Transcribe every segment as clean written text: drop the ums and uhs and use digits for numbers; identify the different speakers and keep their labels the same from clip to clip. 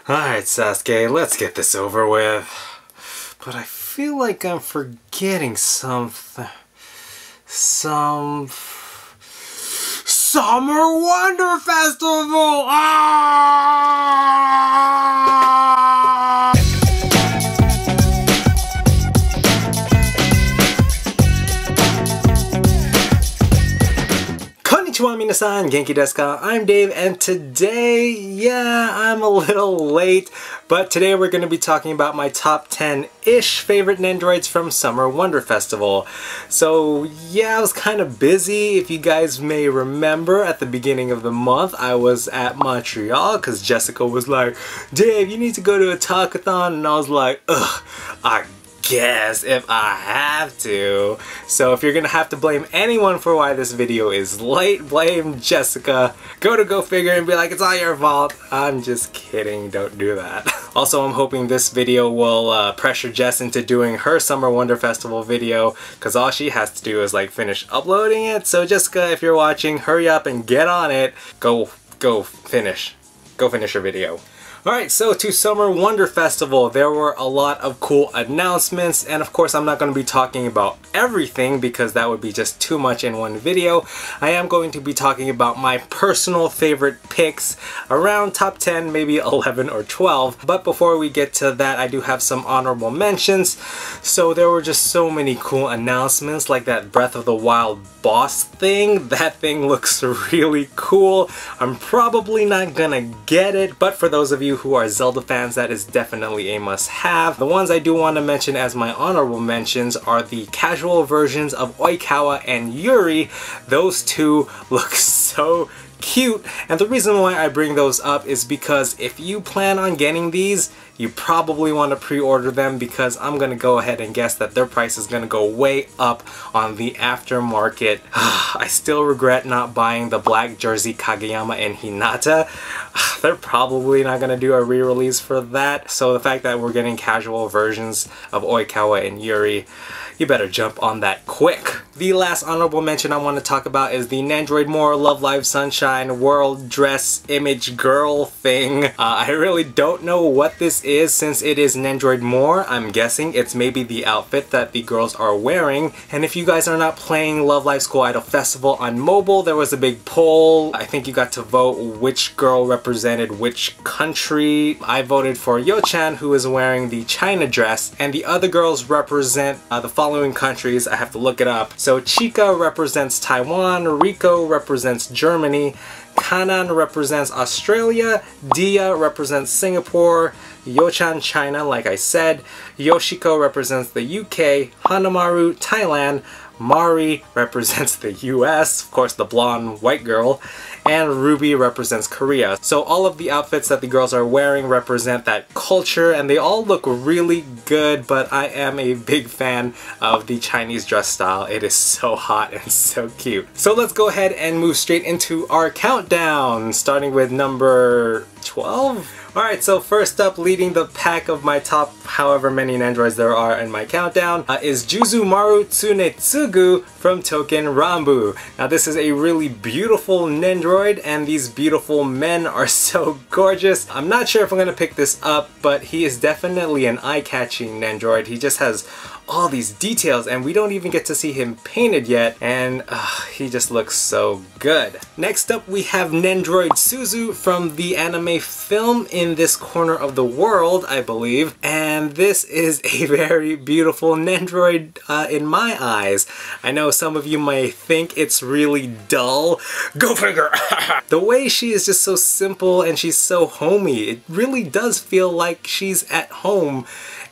Speaker 1: Alright, Sasuke, let's get this over with. But I feel like I'm forgetting something. Summer Wonder Festival! Ah! Konnichiwa minasan, genki desu ka? I'm Dave, and today, yeah, I'm a little late, but today we're going to be talking about my top 10-ish favorite Nendroids from Summer Wonder Festival. So yeah, I was kind of busy. If you guys may remember, at the beginning of the month, I was at Montreal because Jessica was like, Dave, you need to go to a talkathon, and I was like, ugh, I guess if I have to. So if you're gonna have to blame anyone for why this video is late, blame Jessica. Go figure and be like, it's all your fault. I'm just kidding, don't do that. Also, I'm hoping this video will pressure Jess into doing her Summer Wonder Festival video, because all she has to do is like finish uploading it. So Jessica, if you're watching, hurry up and get on it. Go finish your video. Alright, so to Summer Wonder Festival, there were a lot of cool announcements, and of course I'm not going to be talking about everything because that would be just too much in one video. I am going to be talking about my personal favorite picks, around top 10, maybe 11 or 12. But before we get to that, I do have some honorable mentions. So there were just so many cool announcements, like that Breath of the Wild boss thing. That thing looks really cool. I'm probably not gonna get it, but for those of you who are Zelda fans, that is definitely a must-have. The ones I do want to mention as my honorable mentions are the casual versions of Oikawa and Yuri. Those two look so cute, and the reason why I bring those up is because if you plan on getting these, you probably want to pre-order them, because I'm gonna go ahead and guess that their price is gonna go way up on the aftermarket. I still regret not buying the black jersey Kageyama and Hinata. They're probably not gonna do a re-release for that, so the fact that we're getting casual versions of Oikawa and Yuri, you better jump on that quick. The last honorable mention I want to talk about is the Nandroid More Love Live Sunshine World Dress Image Girl thing. I really don't know what this is since it is Nandroid More. I'm guessing it's maybe the outfit that the girls are wearing. And if you guys are not playing Love Live School Idol Festival on mobile, there was a big poll. I think you got to vote which girl represented which country. I voted for Yo-chan, who is wearing the China dress, and the other girls represent the following countries. I have to look it up. So Chika represents Taiwan, Rico represents Germany, Kanan represents Australia, Dia represents Singapore, Yo-chan China, like I said, Yoshiko represents the UK, Hanamaru Thailand, Mari represents the US, of course the blonde white girl, and Ruby represents Korea. So all of the outfits that the girls are wearing represent that culture, and they all look really good, but I am a big fan of the Chinese dress style. It is so hot and so cute. So let's go ahead and move straight into our countdown, starting with number 12? Alright, so first up, leading the pack of my top however many Nandroids there are in my countdown, is Juzumaru Tsunetsugu from Token Ranbu. Now this is a really beautiful Nendroid, and these beautiful men are so gorgeous. I'm not sure if I'm going to pick this up, but he is definitely an eye-catching Nendroid. He just has all these details, and we don't even get to see him painted yet, and he just looks so good. Next up, we have Nendroid Suzu from the anime film In This Corner of the World, I believe, and this is a very beautiful Nendroid in my eyes. I know some of you may think it's really dull. Go figure! The way she is just so simple and she's so homey, it really does feel like she's at home.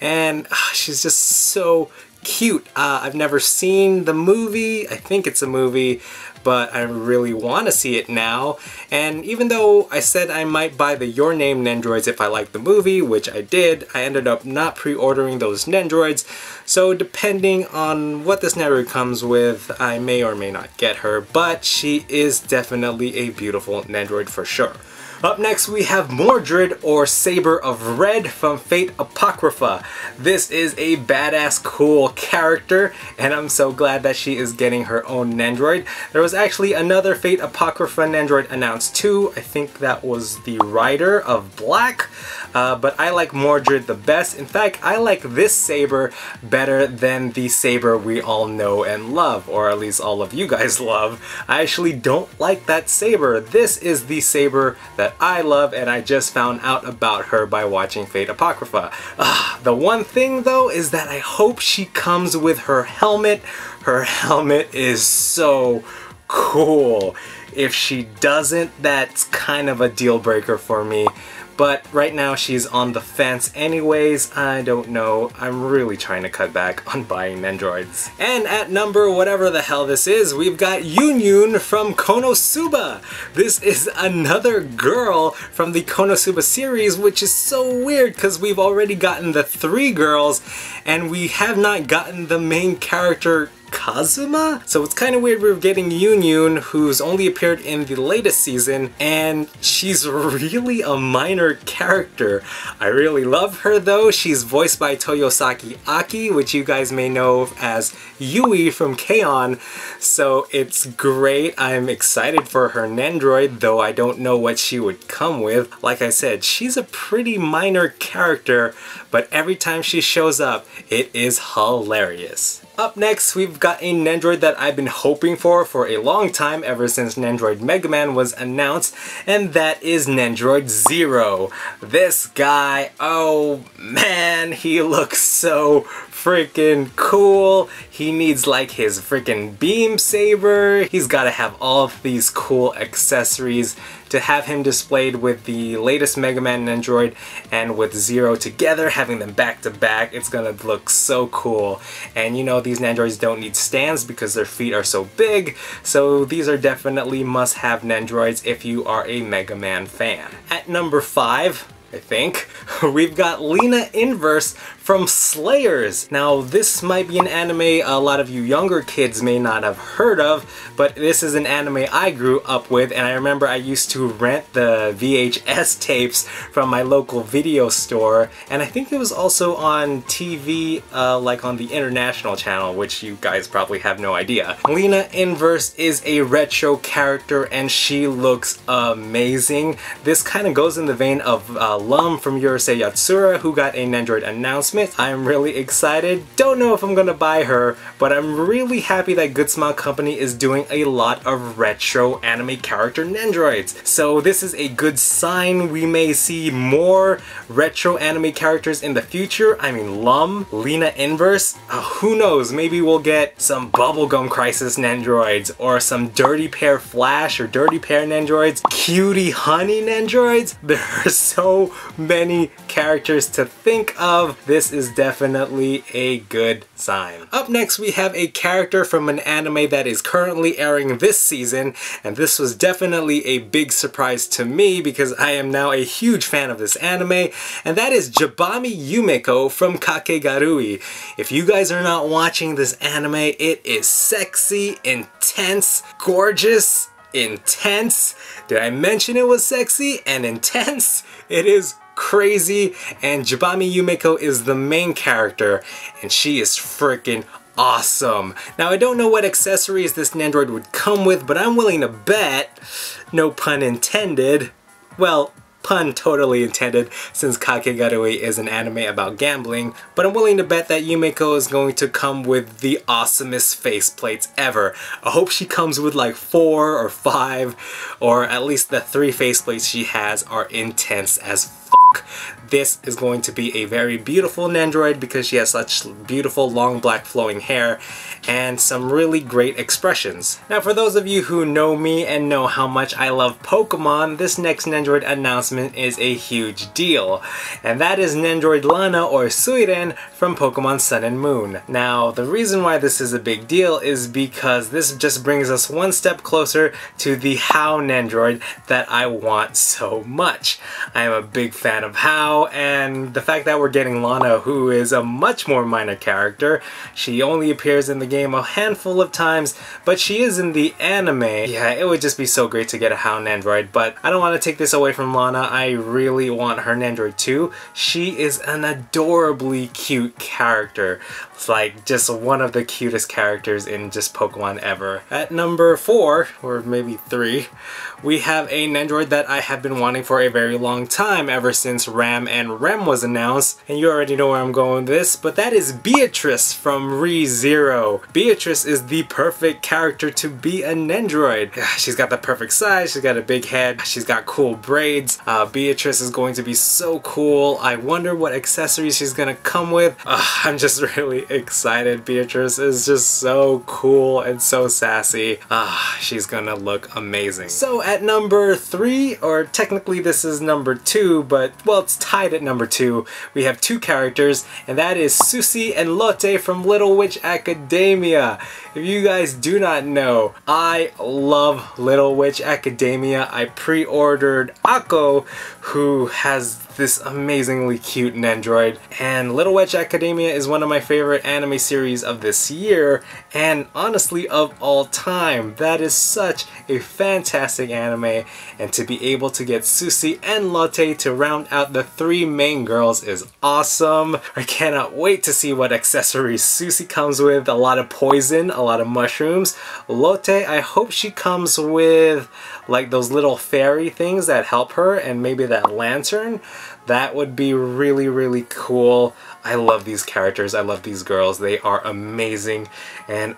Speaker 1: And she's just so cute. I've never seen the movie. I think it's a movie, but I really want to see it now. And even though I said I might buy the Your Name Nendroids if I liked the movie, which I did, I ended up not pre-ordering those Nendroids. So depending on what this Nendroid comes with, I may or may not get her, but she is definitely a beautiful Nendroid for sure. Up next we have Mordred, or Saber of Red, from Fate Apocrypha. This is a badass cool character, and I'm so glad that she is getting her own Nandroid. There was actually another Fate Apocrypha Nandroid announced too. I think that was the Rider of Black. But I like Mordred the best. In fact, I like this Saber better than the Saber we all know and love, or at least all of you guys love. I actually don't like that Saber. This is the Saber that I love, and I just found out about her by watching Fate Apocrypha. The one thing though is that I hope she comes with her helmet. Her helmet is so cool. If she doesn't, that's kind of a deal breaker for me. But right now she's on the fence anyways. I don't know. I'm really trying to cut back on buying Nendoroids. And at number whatever the hell this is, we've got Union from Konosuba. This is another girl from the Konosuba series, which is so weird because we've already gotten the 3 girls and we have not gotten the main character Kazuma? So it's kind of weird we're getting Union, who's only appeared in the latest season, and she's really a minor character. I really love her though. She's voiced by Toyosaki Aki, which you guys may know as Yui from K-On! So it's great. I'm excited for her Nandroid, though I don't know what she would come with. Like I said, she's a pretty minor character, but every time she shows up, it is hilarious. Up next, we've got a Nandroid that I've been hoping for a long time, ever since Nandroid Mega Man was announced, and that is Nandroid Zero. This guy, oh man, he looks so freaking cool. He needs like his freaking beam saber. He's got to have all of these cool accessories to have him displayed with the latest Mega Man Nandroid and with Zero together, having them back to back. It's gonna look so cool. And you know, these Nandroids don't need stands because their feet are so big, so these are definitely must-have Nandroids if you are a Mega Man fan. At number 5, I think, we've got Lina Inverse from Slayers. Now this might be an anime a lot of you younger kids may not have heard of, but this is an anime I grew up with, and I remember I used to rent the VHS tapes from my local video store, and I think it was also on TV, like on the international channel, which you guys probably have no idea. Lina Inverse is a retro character and she looks amazing. This kind of goes in the vein of Lum from Urusei Yatsura, who got a Nandroid announcement. I'm really excited. Don't know if I'm gonna buy her, but I'm really happy that Good Smile Company is doing a lot of retro anime character Nandroids. So this is a good sign. We may see more retro anime characters in the future. I mean, Lum, Lina Inverse, who knows, maybe we'll get some Bubblegum Crisis Nandroids, or some Dirty Pear Flash or Dirty Pear Nandroids, Cutie Honey Nandroids. There are so many characters to think of. This is definitely a good sign. Up next, we have a character from an anime that is currently airing this season, and this was definitely a big surprise to me because I am now a huge fan of this anime, and that is Javonni Yumeko from Kakegarui. If you guys are not watching this anime, it is sexy, intense, gorgeous, intense. Did I mention it was sexy and intense? It is crazy, and Javonni Yumeko is the main character, and she is freaking awesome. Now I don't know what accessories this Nandroid would come with, but I'm willing to bet, no pun intended, well, pun totally intended since Kakegarui is an anime about gambling, but I'm willing to bet that Yumeko is going to come with the awesomest faceplates ever. I hope she comes with like 4 or 5, or at least the 3 faceplates she has are intense as fuck. This is going to be a very beautiful Nandroid because she has such beautiful long black flowing hair and some really great expressions. Now for those of you who know me and know how much I love Pokemon, this next Nandroid announcement is a huge deal. And that is Nandroid Luna, or Suiren, from Pokemon Sun and Moon. Now the reason why this is a big deal is because this just brings us one step closer to the How Nandroid that I want so much. I am a big fan of How. Zero, and the fact that we're getting Lana, who is a much more minor character. She only appears in the game a handful of times, but she is in the anime. Yeah, it would just be so great to get a Hound Nandroid, but I don't want to take this away from Lana. I really want her Nandroid too. She is an adorably cute character. It's like just one of the cutest characters in just Pokemon ever. At number 4, or maybe 3, we have a Nandroid that I have been wanting for a very long time, ever since Ram and Rem was announced, and you already know where I'm going with this, but that is Beatrice from ReZero. Beatrice is the perfect character to be a Nandroid. She's got the perfect size, she's got a big head, she's got cool braids. Beatrice is going to be so cool. I wonder what accessories she's gonna come with. I'm just really excited. Beatrice is just so cool and so sassy. She's gonna look amazing. So at number 3, or technically this is number 2, but well, it's tied at number 2, we have 2 characters, and that is Susie and Lotte from Little Witch Academia. If you guys do not know, I love Little Witch Academia. I pre-ordered Akko, who has this amazingly cute Nandroid, and Little Witch Academia is one of my favorite anime series of this year, and honestly of all time. That is such a fantastic anime, and to be able to get Susie and Lotte to round out the 3 main girls is awesome. I cannot wait to see what accessories Susie comes with. A lot of poison, a lot of mushrooms. Lotte, I hope she comes with like those little fairy things that help her, and maybe that lantern. That would be really, really cool. I love these characters. I love these girls. They are amazing, and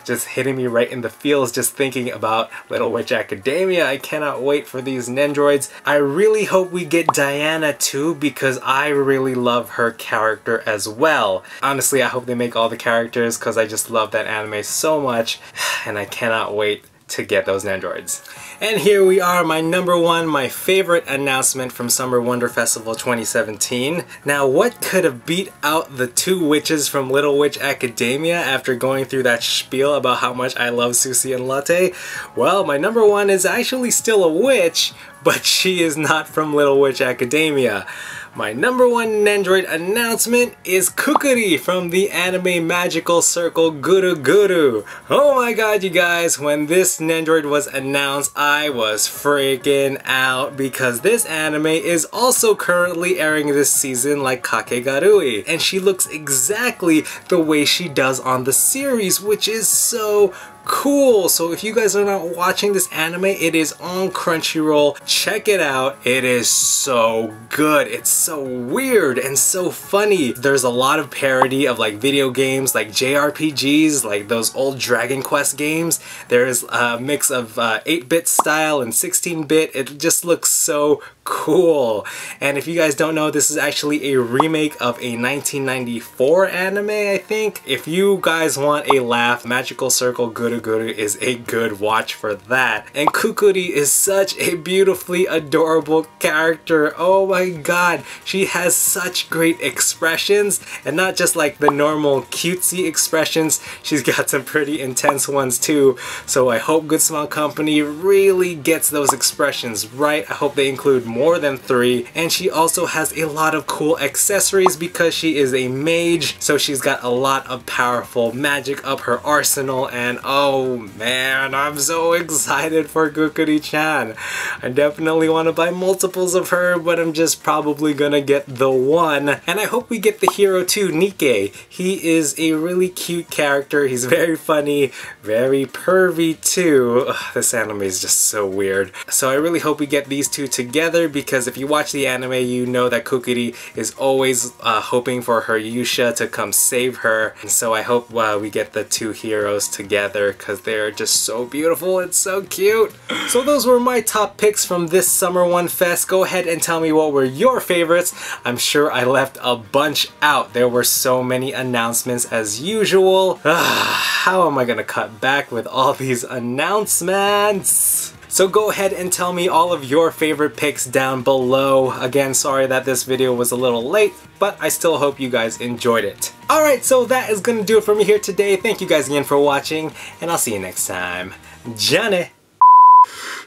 Speaker 1: just hitting me right in the feels just thinking about Little Witch Academia. I cannot wait for these Nendroids. I really hope we get Diana too, because I really love her character as well. Honestly, I hope they make all the characters because I just love that anime so much, and I cannot wait to get those Nandroids. And here we are, my number 1, my favorite announcement from Summer Wonder Festival 2017. Now, what could have beat out the 2 witches from Little Witch Academia after going through that spiel about how much I love Susie and Lotte? Well, my number 1 is actually still a witch, but she is not from Little Witch Academia. My number 1 Nandroid announcement is Kukuri from the anime Magical Circle Guru Guru. Oh my god, you guys, when this Nandroid was announced, I was freaking out because this anime is also currently airing this season like Kakegarui, and she looks exactly the way she does on the series, which is so cool. So if you guys are not watching this anime, it is on Crunchyroll. Check it out. It is so good. It's so weird and so funny. There's a lot of parody of like video games, like JRPGs, like those old Dragon Quest games. There's a mix of 8-bit style and 16-bit. It just looks so cool. And if you guys don't know, this is actually a remake of a 1994 anime, I think. If you guys want a laugh, Magical Circle Guru Guru is a good watch for that. And Kukuri is such a beautifully adorable character. Oh my god, she has such great expressions, and not just like the normal cutesy expressions. She's got some pretty intense ones too. So I hope Good Smile Company really gets those expressions right. I hope they include more than 3, and she also has a lot of cool accessories because she is a mage, so she's got a lot of powerful magic up her arsenal, and oh man, I'm so excited for Kukuri-chan. I definitely want to buy multiples of her, but I'm just probably gonna get the 1, and I hope we get the hero too, Nikke. He is a really cute character. He's very funny, very pervy too. Ugh, this anime is just so weird. So I really hope we get these 2 together, because if you watch the anime, you know that Kukuri is always hoping for her Yusha to come save her. And so I hope we get the 2 heroes together, because they're just so beautiful and so cute. So those were my top picks from this Summer WonFest. Go ahead and tell me what were your favorites. I'm sure I left a bunch out. There were so many announcements as usual. How am I gonna cut back with all these announcements? So go ahead and tell me all of your favorite picks down below. Again, sorry that this video was a little late, but I still hope you guys enjoyed it. Alright, so that is gonna do it for me here today. Thank you guys again for watching, and I'll see you next time. Johnny!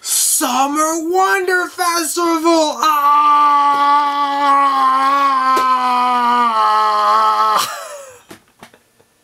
Speaker 1: Summer Wonder Festival!